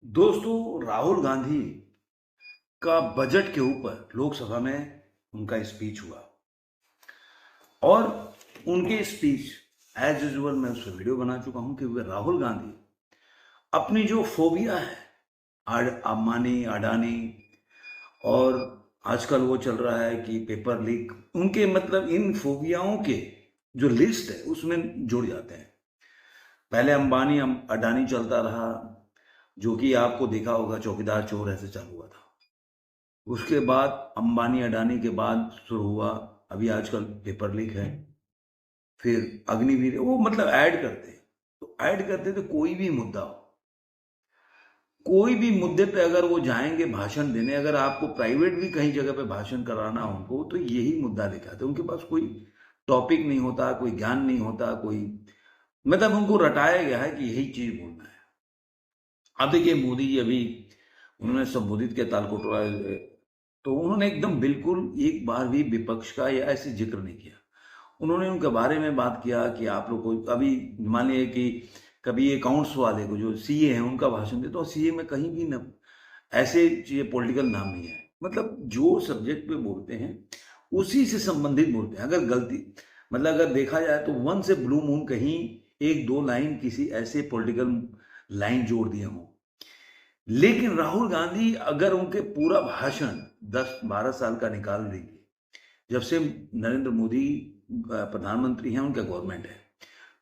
दोस्तों, राहुल गांधी का बजट के ऊपर लोकसभा में उनका स्पीच हुआ और उनके स्पीच एज यूजुअल मैं उस पर वीडियो बना चुका हूं कि वे राहुल गांधी अपनी जो फोबिया है अंबानी अडानी और आजकल वो चल रहा है कि पेपर लीक, उनके मतलब इन फोबियाओं के जो लिस्ट है उसमें जुड़ जाते हैं। पहले अंबानी अडानी चलता रहा, जो कि आपको देखा होगा चौकीदार चोर ऐसे चालू हुआ था। उसके बाद अंबानी अडानी के बाद शुरू हुआ अभी आजकल पेपर लीक है, फिर अग्निवीर, वो मतलब ऐड करते हैं। तो ऐड करते तो कोई भी मुद्दा हो, कोई भी मुद्दे पे अगर वो जाएंगे भाषण देने, अगर आपको प्राइवेट भी कहीं जगह पे भाषण कराना हो उनको, तो यही मुद्दा लेके आते। उनके पास कोई टॉपिक नहीं होता, कोई ज्ञान नहीं होता, कोई मतलब उनको रटाया गया है कि यही चीज बोलना है। अब देखिए मोदी जी अभी उन्होंने संबोधित किया तालकोटरा, तो उन्होंने एकदम बिल्कुल एक बार भी विपक्ष का या ऐसे जिक्र नहीं किया। उन्होंने उनके बारे में बात किया कि आप लोग को अभी मान लिया कि कभी अकाउंट्स वाले को जो सीए हैं उनका भाषण दे, तो सीए में कहीं भी न ऐसे चीजें पॉलिटिकल नाम नहीं है। मतलब जो सब्जेक्ट पे बोलते हैं उसी से संबंधित बोलते हैं। अगर गलती मतलब अगर देखा जाए तो वन से ब्लू मून कहीं एक दो लाइन किसी ऐसे पॉलिटिकल लाइन जोड़ दिए हों, लेकिन राहुल गांधी अगर उनके पूरा भाषण 10-12 साल का निकाल देंगे, जब से नरेंद्र मोदी प्रधानमंत्री हैं, उनका गवर्नमेंट है,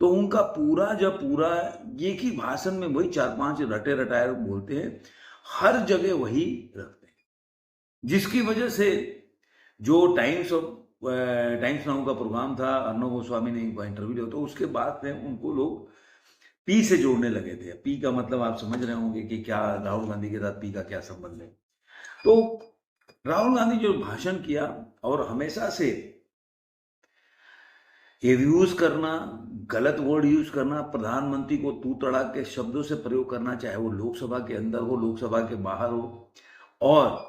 तो उनका पूरा जब पूरा एक ही भाषण में वही 4-5 रटे रटाए बोलते हैं, हर जगह वही रखते हैं, जिसकी वजह से जो टाइम्स नाउ का प्रोग्राम था, अर्नब गोस्वामी ने इनका इंटरव्यू दिया, तो उसके बाद में उनको लोग पी से जोड़ने लगे थे। पी का मतलब आप समझ रहे होंगे कि क्या राहुल गांधी के साथ पी का क्या संबंध है। तो राहुल गांधी जो भाषण किया, और हमेशा से ये यूज करना, गलत वर्ड यूज करना, प्रधानमंत्री को तू तड़ाक के शब्दों से प्रयोग करना, चाहे वो लोकसभा के अंदर हो लोकसभा के बाहर हो, और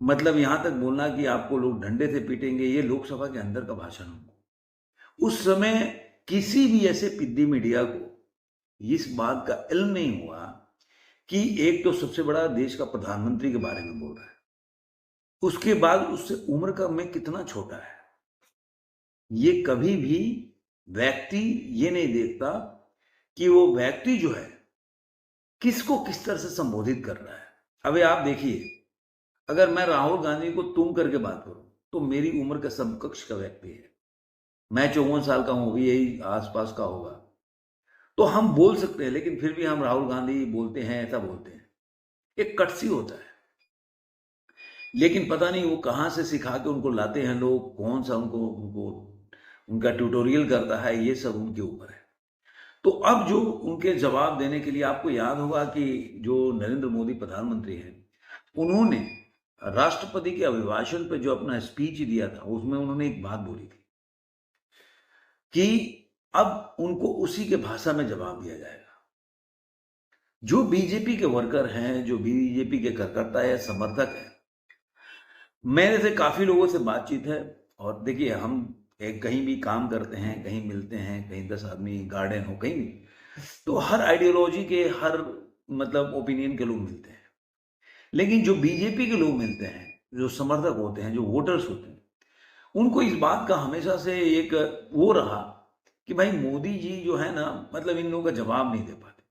मतलब यहां तक बोलना कि आपको लोग डंडे से पीटेंगे, ये लोकसभा के अंदर का भाषण हो। उस समय किसी भी ऐसे पिद्दी मीडिया को इस बात का इल्म नहीं हुआ कि एक तो सबसे बड़ा देश का प्रधानमंत्री के बारे में बोल रहा है, उसके बाद उससे उम्र का में कितना छोटा है। ये कभी भी व्यक्ति ये नहीं देखता कि वो व्यक्ति जो है किसको किस तरह से संबोधित कर रहा है। अभी आप देखिए, अगर मैं राहुल गांधी को तुम करके बात करूं तो मेरी उम्र का समकक्ष का व्यक्ति है, मैं 54 साल का हूं, यही आसपास का होगा, तो हम बोल सकते हैं, लेकिन फिर भी हम राहुल गांधी बोलते हैं, ऐसा बोलते हैं, एक कटसी होता है। लेकिन पता नहीं वो कहाँ से सिखा के उनको लाते हैं लोग, कौन सा उनको उनको उनका ट्यूटोरियल करता है, ये सब उनके ऊपर है। तो अब जो उनके जवाब देने के लिए, आपको याद होगा कि जो नरेंद्र मोदी प्रधानमंत्री हैं, उन्होंने राष्ट्रपति के अभिभाषण पे जो अपना स्पीच दिया था, उसमें उन्होंने एक बात बोली थी कि अब उनको उसी के भाषा में जवाब दिया जाएगा। जो बीजेपी के वर्कर हैं, जो बीजेपी के कार्यकर्ता या समर्थक हैं, मेरे से काफी लोगों से बातचीत है, और देखिए हम एक कहीं भी काम करते हैं, कहीं मिलते हैं, कहीं 10 आदमी गार्डन हो कहीं भी, तो हर आइडियोलॉजी के, हर मतलब ओपिनियन के लोग मिलते हैं। लेकिन जो बीजेपी के लोग मिलते हैं, जो समर्थक होते हैं, जो वोटर्स होते हैं, उनको इस बात का हमेशा से एक वो रहा कि भाई मोदी जी जो है ना, मतलब इन लोगों का जवाब नहीं दे पाते,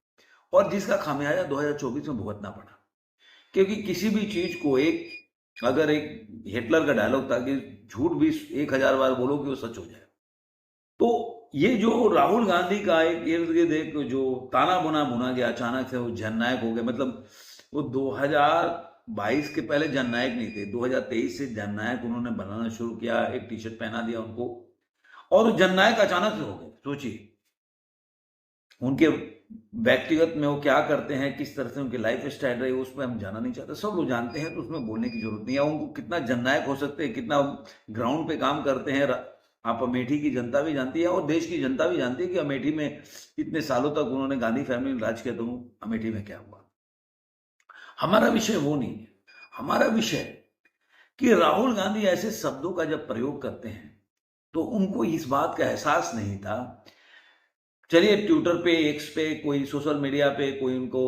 और जिसका खामियाजा 2024 में भुगतना पड़ा। क्योंकि किसी भी चीज को अगर एक हिटलर का डायलॉग था कि झूठ भी 1000 बार बोलो कि वो सच हो जाए, तो ये जो राहुल गांधी का एक इर्द गिर्द एक जो ताना बुना बुना गया, अचानक से वो जननायक हो गए। मतलब वो 2022 के पहले जननायक नहीं थे, 2023 से जननायक उन्होंने बनाना शुरू किया, एक टी शर्ट पहना दिया उनको, और जननायक अचानक से हो गए। सोचिए उनके व्यक्तिगत में वो क्या करते हैं, किस तरह से उनकी लाइफ स्टाइल रही, उस पर हम जाना नहीं चाहते, सब लोग जानते हैं, तो उसमें बोलने की जरूरत नहीं है। उनको कितना जननायक हो सकते हैं, कितना ग्राउंड पे काम करते हैं, आप अमेठी की जनता भी जानती है और देश की जनता भी जानती है कि अमेठी में इतने सालों तक उन्होंने गांधी फैमिली ने राज किया, तो अमेठी में क्या हुआ। हमारा विषय वो नहीं है। हमारा विषय कि राहुल गांधी ऐसे शब्दों का जब प्रयोग करते हैं, तो उनको इस बात का एहसास नहीं था। चलिए ट्विटर पे, एक्स पे, कोई सोशल मीडिया पे कोई उनको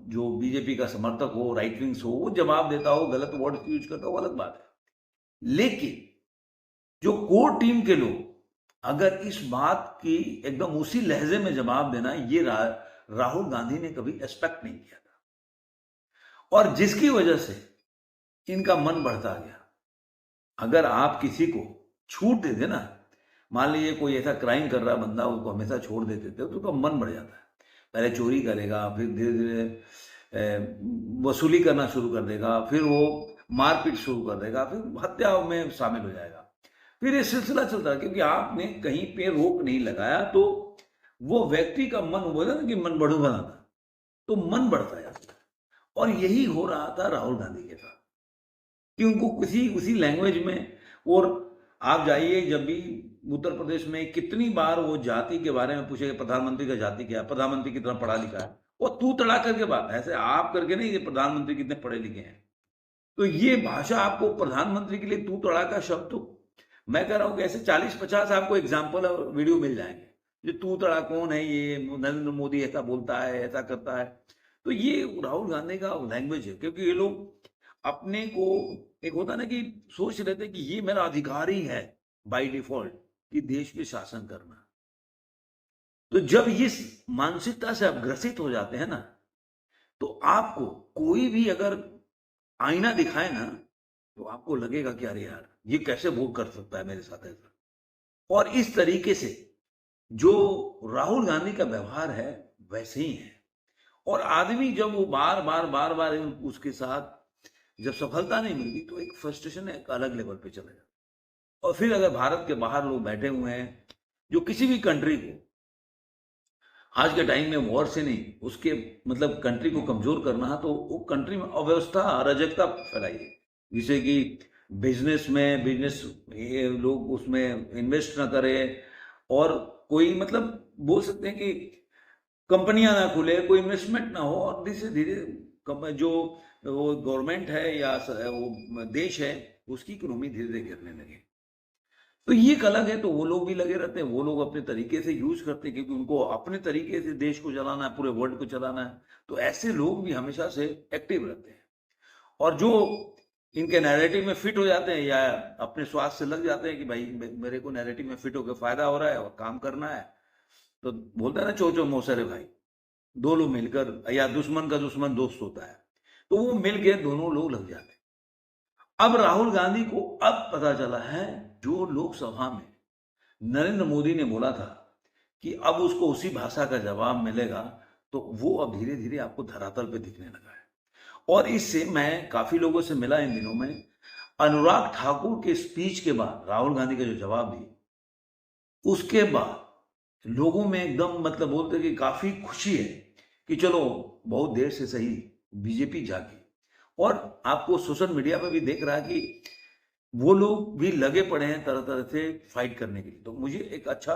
जो बीजेपी का समर्थक हो, राइट विंग्स हो, वो जवाब देता हो, गलत वर्ड यूज करता हो, अलग बात है। लेकिन जो कोर टीम के लोग अगर इस बात की एकदम उसी लहजे में जवाब देना, ये राहुल गांधी ने कभी एक्सपेक्ट नहीं किया था, और जिसकी वजह से इनका मन बढ़ता गया। अगर आप किसी को छूट देते ना, मान लीजिए कोई ऐसा क्राइम कर रहा बंदा, उसको हमेशा छोड़ देते थे तो उसका मन बढ़ जाता है। पहले चोरी करेगा, फिर धीरे धीरे वसूली करना शुरू कर देगा, फिर वो मारपीट शुरू कर देगा, फिर हत्या में शामिल हो जाएगा। फिर ये सिलसिला चलता है, क्योंकि आपने कहीं पे रोक नहीं लगाया तो वो व्यक्ति का मन, बोला ना कि मन बढ़ू बनाता, तो मन बढ़ता जाता है। और यही हो रहा था राहुल गांधी के साथ कि उनको किसी उसी लैंग्वेज में, और आप जाइए जब भी उत्तर प्रदेश में, कितनी बार वो जाति के बारे में पूछेगा, प्रधानमंत्री का जाति क्या है, प्रधानमंत्री कितना पढ़ा लिखा है, वो तू तड़ा करके बात, ऐसे आप करके नहीं, ये प्रधानमंत्री कितने पढ़े लिखे हैं। तो ये भाषा आपको प्रधानमंत्री के लिए तू तड़ा का शब्द, तो मैं कह रहा हूं कि ऐसे 40-50 आपको एग्जाम्पल और वीडियो मिल जाएंगे। ये तू तड़ा कौन है, ये नरेंद्र मोदी ऐसा बोलता है, ऐसा करता है। तो ये राहुल गांधी का लैंग्वेज है, क्योंकि ये लोग अपने को, एक होता ना कि सोच रहे थे कि ये मेरा अधिकार ही है बाय डिफॉल्ट कि देश के शासन करना। तो जब इस मानसिकता से आप ग्रसित हो जाते हैं ना, तो आपको कोई भी अगर आईना दिखाए ना, तो आपको लगेगा कि अरे यार, ये कैसे वो कर सकता है मेरे साथ ऐसा। और इस तरीके से जो राहुल गांधी का व्यवहार है वैसे ही है। और आदमी जब वो बार बार बार बार उसके साथ जब सफलता नहीं मिलती, तो एक फ्रस्ट्रेशन एक अलग लेवल पे चला जाता। और फिर अगर भारत के बाहर लोग बैठे हुए हैं जो किसी भी कंट्री को आज के टाइम में वॉर से नहीं, उसके मतलब कंट्री को कमजोर करना है, तो वो कंट्री में अव्यवस्था, अराजकता फैलाइए, जिसे कि बिजनेस लोग उसमें इन्वेस्ट ना करें, और कोई मतलब बोल सकते हैं कि कंपनियां ना खुले, कोई इन्वेस्टमेंट ना हो, और धीरे धीरे जो वो गवर्नमेंट है या वो देश है, उसकी इकोनॉमी धीरे धीरे गिरने लगे। तो ये एक अलग है, तो वो लोग भी लगे रहते हैं, वो लोग अपने तरीके से यूज करते हैं, क्योंकि उनको अपने तरीके से देश को चलाना है, पूरे वर्ल्ड को चलाना है। तो ऐसे लोग भी हमेशा से एक्टिव रहते हैं, और जो इनके नैरेटिव में फिट हो जाते हैं या अपने स्वार्थ से लग जाते हैं कि भाई मेरे को नैरेटिव में फिट होकर फायदा हो रहा है और काम करना है, तो बोलता है ना, चो चो मौसरे भाई, दो लोग मिलकर, या दुश्मन का दुश्मन दोस्त होता है, तो वो मिलके दोनों लोग लग जाते हैं। अब राहुल गांधी को अब पता चला है, जो लोकसभा में नरेंद्र मोदी ने बोला था कि अब उसको उसी भाषा का जवाब मिलेगा, तो वो अब धीरे धीरे आपको धरातल पे दिखने लगा है। और इससे मैं काफी लोगों से मिला इन दिनों में, अनुराग ठाकुर के स्पीच के बाद राहुल गांधी का जो जवाब दिए, उसके बाद लोगों में एकदम मतलब बोलते कि काफी खुशी है कि चलो बहुत देर से सही बीजेपी जागी। और आपको सोशल मीडिया पे भी देख रहा है कि वो लोग भी लगे पड़े हैं तरह तरह से फाइट करने के लिए। तो मुझे एक अच्छा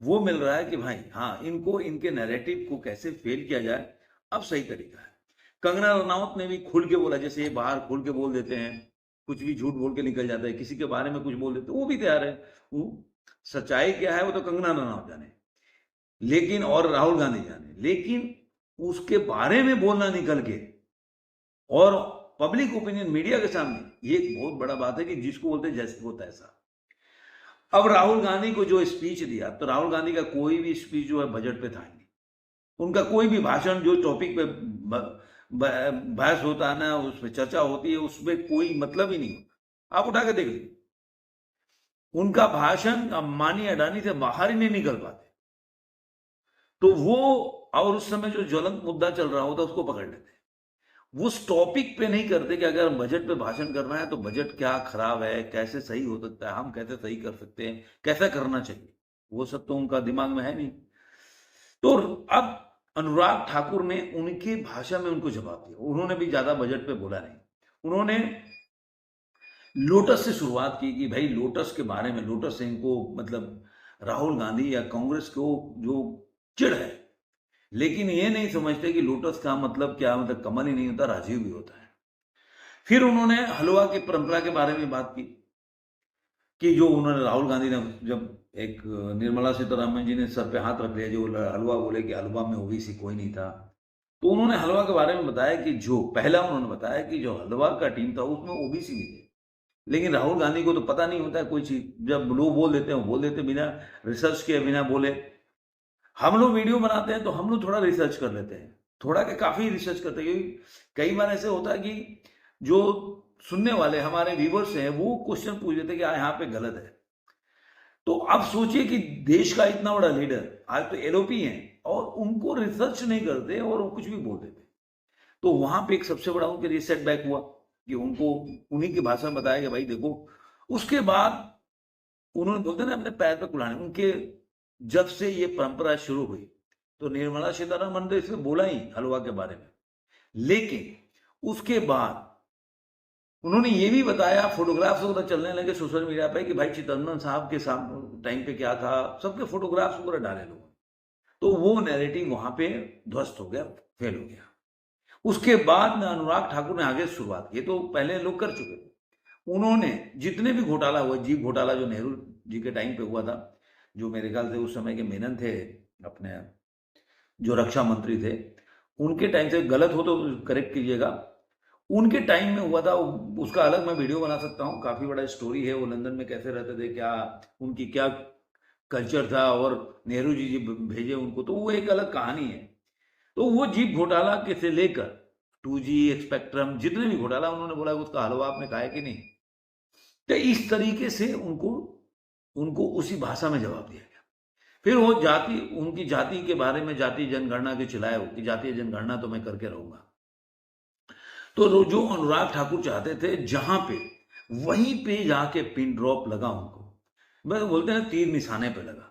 वो मिल रहा है कि भाई हाँ, इनको इनके नैरेटिव को कैसे फेल किया जाए, अब सही तरीका है। कंगना रनौत ने भी खुल के बोला, जैसे ये बाहर खुल के बोल देते हैं, कुछ भी झूठ बोल के निकल जाता है, किसी के बारे में कुछ बोल देते हैं, वो भी तैयार है। वो सच्चाई क्या है वो तो कंगना रनौत जाने, लेकिन और राहुल गांधी जाने, लेकिन उसके बारे में बोलना निकल के और पब्लिक ओपिनियन मीडिया के सामने, ये एक बहुत बड़ा बात है कि जिसको बोलते हैं जैसे होता है ऐसा। अब राहुल गांधी को जो स्पीच दिया, तो राहुल गांधी का कोई भी स्पीच जो है बजट पे था ही नहीं। उनका कोई भी भाषण जो टॉपिक पे बहस होता है ना, उसमें चर्चा होती है, उसमें कोई मतलब ही नहीं होता। आप उठा के देख लीजिए, उनका भाषण अंबानी अडानी से बाहर ही नहीं निकल पाते। तो वो, और उस समय जो ज्वलंत मुद्दा चल रहा होता उसको पकड़ लेते, वो उस टॉपिक पे नहीं करते कि अगर बजट पे भाषण करना है तो बजट क्या खराब है, कैसे सही हो सकता है, हम कैसे सही कर सकते हैं, कैसा करना चाहिए, वो सब तो उनका दिमाग में है नहीं। तो अब अनुराग ठाकुर ने उनकी भाषा में उनको जवाब दिया। उन्होंने भी ज्यादा बजट पे बोला नहीं, उन्होंने लोटस से शुरुआत की कि भाई लोटस के बारे में, लोटस से इनको मतलब राहुल गांधी या कांग्रेस को जो चिढ़ है, लेकिन ये नहीं समझते कि लोटस का मतलब क्या, मतलब कमल ही नहीं होता, राजीव भी होता है। फिर उन्होंने हलवा की परंपरा के बारे में बात की कि जो उन्होंने, राहुल गांधी ने जब एक निर्मला सीतारमण जी ने सर पे हाथ रख लिया, जो हलवा बोले कि हलवा में ओबीसी कोई नहीं था, तो उन्होंने हलवा के बारे में बताया कि जो पहला उन्होंने बताया कि जो हलवा का टीम था उसमें ओबीसी भी थे, लेकिन राहुल गांधी को तो पता नहीं होता है कोई चीज, जब लोग बोल देते हैं वो बोल देते बिना रिसर्च के, बिना बोले। हम लोग वीडियो बनाते हैं तो हम लोग थोड़ा रिसर्च कर लेते हैं, थोड़ा क्या काफी रिसर्च करते हैं, क्योंकि कई बार ऐसे होता है कि जो सुनने वाले हमारे व्यूवर्स हैं वो क्वेश्चन पूछ देते हैं कि यहाँ पे गलत है। तो अब सोचिए कि देश का इतना बड़ा लीडर आज तो एलओपी हैं और उनको रिसर्च नहीं करते और वो कुछ भी बोल देते। तो वहां पे एक सबसे बड़ा उनके लिए सेटबैक हुआ कि उनको उन्हीं की भाषा में बताया कि भाई देखो। उसके बाद उन्होंने बोलते ना अपने पैर पे कुल्हाड़ी, उनके जब से ये परंपरा शुरू हुई तो निर्मला सीतारमण ने इसमें बोला ही हलवा के बारे में, लेकिन उसके बाद उन्होंने ये भी बताया, फोटोग्राफ्स वगैरह चलने लगे सोशल मीडिया पे कि भाई चिदम्बरम साहब के टाइम पे क्या था, सबके फोटोग्राफ्स वगैरह डाले लोगों। तो वो नैरेटिव वहां पे ध्वस्त हो गया, फेल हो गया। उसके बाद अनुराग ठाकुर ने आगे शुरुआत की, तो पहले लोग कर चुके थे। उन्होंने जितने भी घोटाला हुआ, जीप घोटाला जो नेहरू जी के टाइम पे हुआ था, जो मेरे ख्याल से उस समय के मेनन थे अपने, जो रक्षा मंत्री थे, उनके टाइम से, गलत हो तो करेक्ट कीजिएगा, उनके टाइम में हुआ था। उसका अलग मैं वीडियो बना सकता हूँ, काफी बड़ा स्टोरी है, वो लंदन में कैसे रहते थे, क्या उनकी क्या कल्चर था, और नेहरू जी भेजे उनको, तो वो एक अलग कहानी है। तो वो जीप घोटाला के से लेकर 2G स्पेक्ट्रम, जितने भी घोटाला उन्होंने बोला उसका हलवा आपने खाया कि नहीं, तो इस तरीके से उनको उनको उसी भाषा में जवाब दिया गया। फिर वो जाति, उनकी जाति के बारे में, जाति जनगणना के चिल्लाए हो कि जातीय जनगणना तो मैं करके रहूंगा। तो जो अनुराग ठाकुर चाहते थे जहां पे, वहीं पे जाके पिन ड्रॉप लगा उनको, बस बोलते हैं तीर निशाने पे लगा,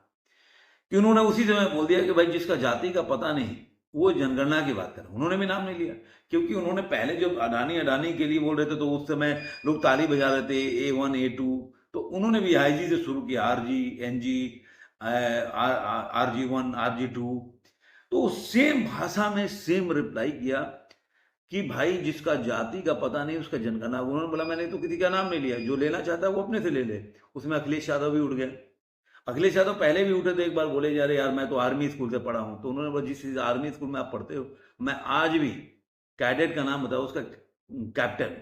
कि उन्होंने उसी समय बोल दिया कि भाई जिसका जाति का पता नहीं वो जनगणना की बात करे। उन्होंने भी नाम नहीं लिया, क्योंकि उन्होंने पहले जब अडानी अडानी के लिए बोल रहे थे तो उस समय लोग ताली बजा रहे थे, A1 A2, तो उन्होंने भी IG से शुरू किया, RG NG, RG1 RG2। तो सेम भाषा में सेम रिप्लाई किया कि भाई जिसका जाति का पता नहीं उसका जनगणना। उन्होंने बोला मैंने तो किसी का नाम नहीं लिया, जो लेना चाहता है वो अपने से ले ले। उसमें अखिलेश यादव भी उठ गए। अखिलेश यादव पहले भी उठे थे, एक बार बोले जा रहे यार मैं तो आर्मी स्कूल से पढ़ा हूं, तो उन्होंने बोला जिस आर्मी स्कूल में आप पढ़ते हो, मैं आज भी कैडेट का नाम बताओ उसका कैप्टन।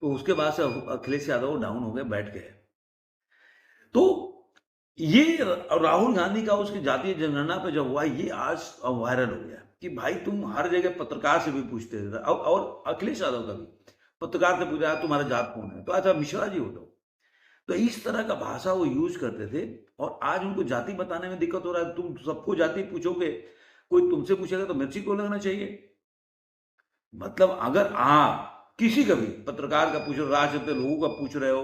तो उसके बाद से अखिलेश यादव डाउन हो गए, बैठ गए। तो ये राहुल गांधी का उसकी जातीय जनगणना पे जब हुआ, ये आज वायरल हो गया कि भाई तुम हर जगह पत्रकार से भी पूछते थे, और अखिलेश यादव का भी पत्रकार से पूछा तुम्हारा जात कौन है, तो अच्छा मिश्रा जी हो तो इस तरह का भाषा वो यूज करते थे। और आज उनको जाति बताने में दिक्कत हो रहा है। तुम सबको जाति पूछोगे, कोई तुमसे पूछेगा तो मिर्ची को लगना चाहिए। मतलब अगर आप किसी का भी पत्रकार का पूछ रहे हो, राजनीतिक लोगों का पूछ रहे हो,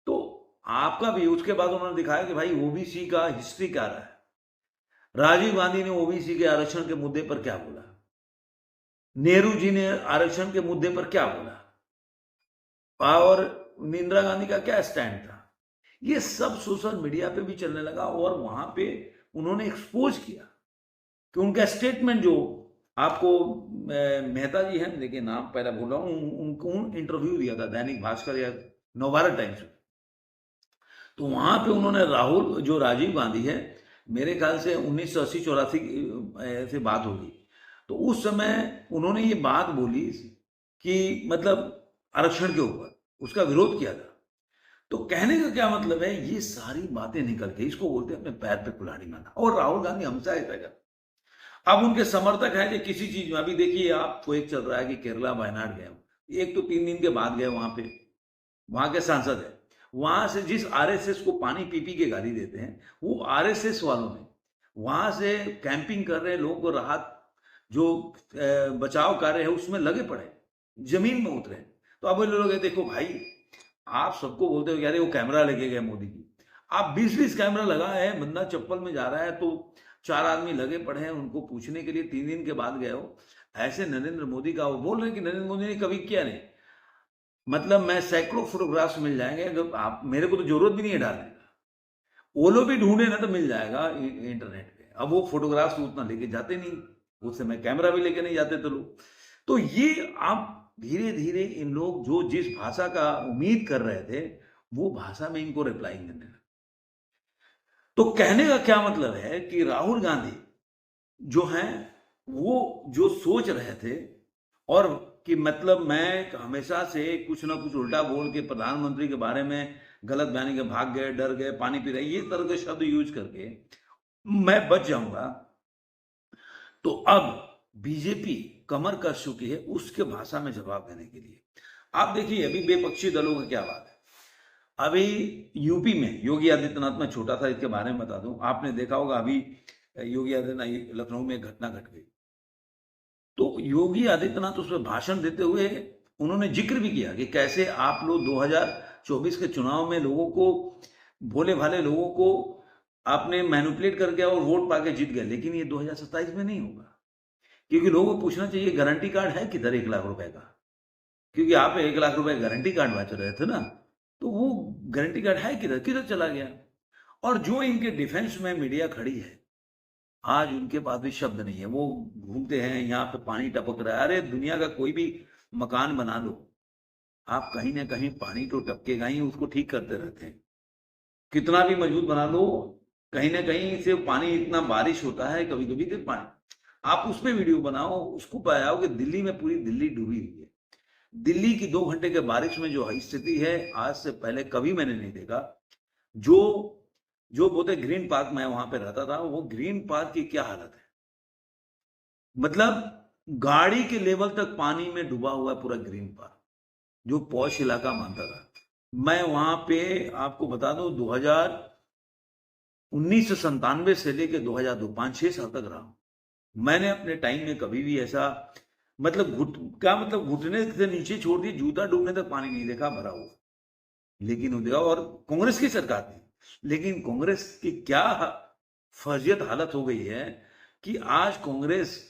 तो आपका भी। उसके बाद उन्होंने दिखाया कि भाई ओबीसी का हिस्ट्री क्या रहा है। राजीव गांधी ने ओबीसी के आरक्षण के मुद्दे पर क्या बोला, नेहरू जी ने आरक्षण के मुद्दे पर क्या बोला, और इंदिरा गांधी का क्या स्टैंड था, ये सब सोशल मीडिया पे भी चलने लगा। और वहां पे उन्होंने एक्सपोज किया कि उनका स्टेटमेंट, जो आपको मेहता जी हैं, देखिए नाम पहले बोल रहा हूं, उनको इंटरव्यू दिया था दैनिक भास्कर या नवभारत टाइम्स में। तो वहां पे उन्होंने राहुल, जो राजीव गांधी है, मेरे ख्याल से 1980-84 से बात होगी, तो उस समय उन्होंने ये बात बोली कि मतलब आरक्षण के ऊपर उसका विरोध किया था। तो कहने का क्या मतलब है, ये सारी बातें निकल के इसको बोलते हैं अपने पैर पे कुल्हाड़ी मारना। और राहुल गांधी हमेशा ऐसा कर, अब उनके समर्थक है कि किसी चीज में, अभी देखिए आपको एक चल रहा है कि केरला वायनाड गए, एक तो 3 दिन के बाद गए वहां पे, वहां के सांसद है, वहां से जिस आरएसएस को पानी पी पी के गाली देते हैं, वो आरएसएस वालों ने वहां से कैंपिंग कर रहे लोगों को राहत, जो बचाव कार्य है उसमें लगे पड़े, जमीन में उतरे। तो अब लोग देखो भाई, आप सबको बोलते हो यार वो कैमरा लेके गए मोदी जी, आप 20-20 कैमरा लगा है, बंदा चप्पल में जा रहा है तो 4 आदमी लगे पड़े हैं उनको पूछने के लिए, 3 दिन के बाद गए हो। ऐसे नरेंद्र मोदी का वो बोल रहे हैं कि नरेंद्र मोदी ने कभी किया नहीं। मतलब मैं सैकड़ों फोटोग्राफ्स मिल जाएंगे, अगर आप, मेरे को तो जरूरत भी नहीं है डालने का, वो लोग भी ढूंढे ना तो मिल जाएगा इंटरनेट पे। अब वो फोटोग्राफ्स उतना लेके जाते नहीं, उस समय कैमरा भी लेके नहीं जाते थे लोग। तो ये आप धीरे धीरे इन लोग जो जिस भाषा का उम्मीद कर रहे थे, वो भाषा में इनको रिप्लाई करने लगे। तो कहने का क्या मतलब है कि राहुल गांधी जो हैं वो जो सोच रहे थे और कि मतलब मैं हमेशा से कुछ ना कुछ उल्टा बोल के प्रधानमंत्री के बारे में गलत बयानी के भाग गए, डर गए, पानी पी रहे, ये तरह के शब्द यूज करके मैं बच जाऊंगा, तो अब बीजेपी कमर कस चुकी है उसके भाषा में जवाब देने के लिए। आप देखिए अभी विपक्षी दलों का क्या बात है। अभी यूपी में योगी आदित्यनाथ, में छोटा सा इसके बारे में बता दूं, आपने देखा होगा अभी योगी आदित्यनाथ लखनऊ में घटना घट गई, तो योगी आदित्यनाथ उसमें भाषण देते हुए उन्होंने जिक्र भी किया कि कैसे आप लोग 2024 के चुनाव में लोगों को, भोले भाले लोगों को आपने मैनिपुलेट करके और वोट पाके जीत गए, लेकिन ये 2027 में नहीं होगा। क्योंकि लोगों को पूछना चाहिए गारंटी कार्ड है किधर 1 लाख रुपए का, क्योंकि आप 1 लाख रुपए गारंटी कार्ड बेच रहे थे ना, तो वो गारंटी कार्ड है किधर, किधर चला गया। और जो इनके डिफेंस में मीडिया खड़ी है, आज उनके पास भी शब्द नहीं है। वो घूमते हैं यहाँ पे पानी टपक रहा है, अरे दुनिया का कोई भी मकान बना लो, आप कहीं ना कहीं पानी तो टपकेगा ही, उसको ठीक करते रहते हैं। कितना भी मजबूत बना लो, कहीं ना कहीं से पानी, इतना बारिश होता है कभी कभी तो पानी, आप उसमें वीडियो बनाओ, उसको बताओ कि दिल्ली में पूरी दिल्ली डूबी हुई है। दिल्ली की 2 घंटे के बारिश में जो स्थिति है, आज से पहले कभी मैंने नहीं देखा। जो जो बोलते ग्रीन पार्क में वहां पे रहता था, वो ग्रीन पार्क की क्या हालत है, मतलब गाड़ी के लेवल तक पानी में डूबा हुआ है पूरा ग्रीन पार्क, जो पॉश इलाका मानता था। मैं वहां पे आपको बता दूं 1997 से लेकर 2002, 5-6 साल तक रहा हूं। मैंने अपने टाइम में कभी भी ऐसा, मतलब क्या मतलब घुटने से नीचे छोड़ दिए, जूता डूबने तक पानी नहीं देखा भरा हुआ। लेकिन वो देखा, और कांग्रेस की सरकार थी, लेकिन कांग्रेस की क्या फर्जियत हालत हो गई है कि आज कांग्रेस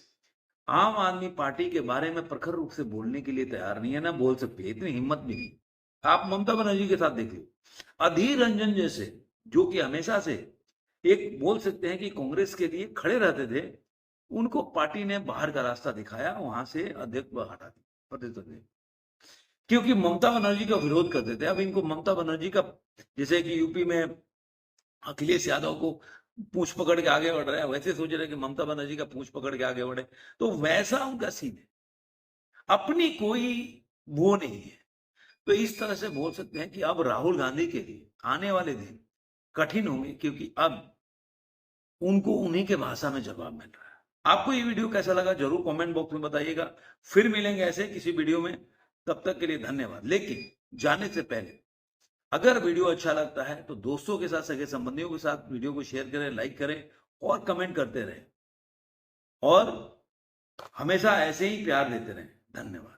आम आदमी पार्टी के बारे में प्रखर रूप से बोलने के लिए तैयार नहीं है, ना बोल सकती है, इतनी हिम्मत भी नहीं। आप ममता बनर्जी के साथ देख लो, अधीर रंजन जैसे, जो कि हमेशा से एक बोल सकते हैं कि कांग्रेस के लिए खड़े रहते थे, उनको पार्टी ने बाहर का रास्ता दिखाया, वहां से अध्यक्ष हटा दिया, क्योंकि ममता बनर्जी का विरोध करते थे। अब इनको ममता बनर्जी का, जैसे कि यूपी में अखिलेश यादव को पूंछ पकड़ के आगे बढ़ रहा है, वैसे सोच रहे कि ममता बनर्जी का पूंछ पकड़ के आगे बढ़े, तो वैसा उनका सीन है, अपनी कोई वो नहीं है। तो इस तरह से बोल सकते हैं कि अब राहुल गांधी के लिए आने वाले दिन कठिन होंगे, क्योंकि अब उनको उन्हीं के भाषा में जवाब मिल रहा है। आपको ये वीडियो कैसा लगा जरूर कमेंट बॉक्स में बताइएगा। फिर मिलेंगे ऐसे किसी वीडियो में, तब तक के लिए धन्यवाद। लेकिन जाने से पहले, अगर वीडियो अच्छा लगता है तो दोस्तों के साथ, सगे संबंधियों के साथ वीडियो को शेयर करें, लाइक करें और कमेंट करते रहें, और हमेशा ऐसे ही प्यार देते रहें। धन्यवाद।